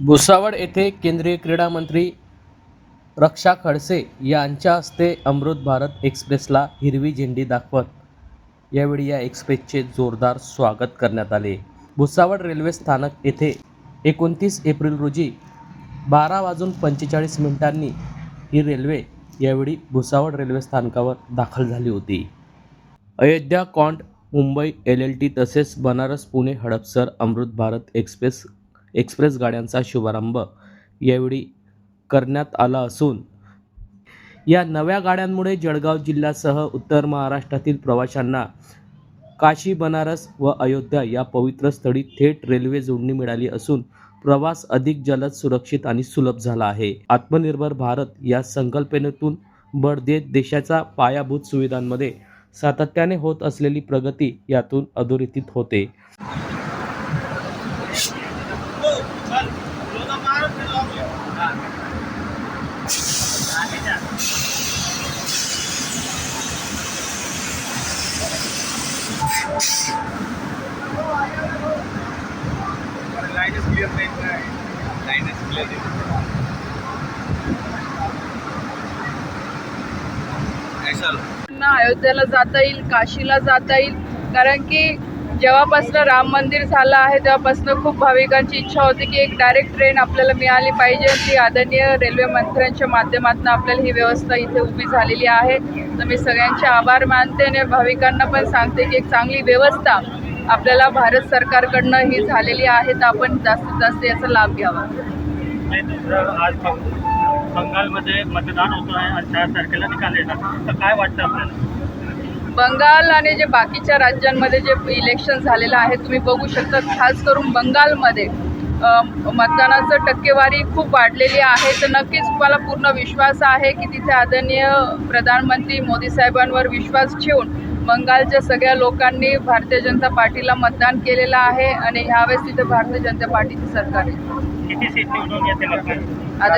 भुसावळ येथे केंद्रीय क्रीडा मंत्री रक्षा खडसे यांच्या हस्ते अमृत भारत एक्सप्रेसला हिरवी झेंडी दाखवत यावेळी या एक्सप्रेसचे जोरदार स्वागत करण्यात आले। भुसावळ रेल्वे स्थानक येथे 29 एप्रिल रोजी 12:45 ही रेल्वे यावेळी भुसावळ रेल्वे स्थानकावर दाखल झाली होती। अयोध्या कॉन्ट मुंबई LLT तसेच बनारस पुणे हडपसर अमृत भारत एक्सप्रेस गाड्यांचा शुभारंभ यावेळी करण्यात आला असून या नव्या गाड्यांमुळे जळगाव जिल्ह्यासह उत्तर महाराष्ट्रातील प्रवाशांना काशी, बनारस व अयोध्या या पवित्र स्थळी थेट रेल्वे जोडणी मिळाली असून प्रवास अधिक जलद, सुरक्षित आणि सुलभ झाला आहे। आत्मनिर्भर भारत या संकल्पनेतून बळ देत देशाच्या पायाभूत सुविधांमध्ये सातत्याने होत असलेली प्रगती यातून अधोरेखित होते। अयोध्येला जाता येईल, काशीला जाता येईल, कारण की जेव्हापासून राम मंदिर झालं आहे तेव्हापासून खूप भाविकांची इच्छा होती की एक डायरेक्ट ट्रेन आपल्याला मिळाली पाहिजे। ती आदरणीय रेल्वे मंत्र्यांच्या माध्यमातून आपल्याला ही व्यवस्था इथे उभी झालेली आहे। तर मी सगळ्यांचे आभार मानते आणि भाविकांना पण सांगते की एक चांगली व्यवस्था आपल्याला भारत सरकारकडनं ही झालेली आहे, तर आपण जास्तीत जास्त याचा लाभ घ्यावा। आज बंगालमध्ये मतदान होतं आहे आणि 4 तारखेला निकाल येणार, तर काय वाटतं आपल्याला? बंगाल आणि जे बाकीच्या राज्यांमध्ये जे इलेक्शन झालेलं आहे तुम्ही बघू शकता, खास करून बंगालमध्ये मतदानाचं टक्केवारी खूप वाढलेली आहे। तर नक्कीच मला पूर्ण विश्वास आहे की तिथे आदरणीय प्रधानमंत्री मोदी साहेबांवर विश्वास ठेवून बंगालच्या सगळ्या लोकांनी भारतीय जनता पार्टीला मतदान केलेलं आहे आणि ह्यावेळेस तिथे भारतीय जनता पार्टीचं सरकार आहे। किती सीट निवडून येते? आता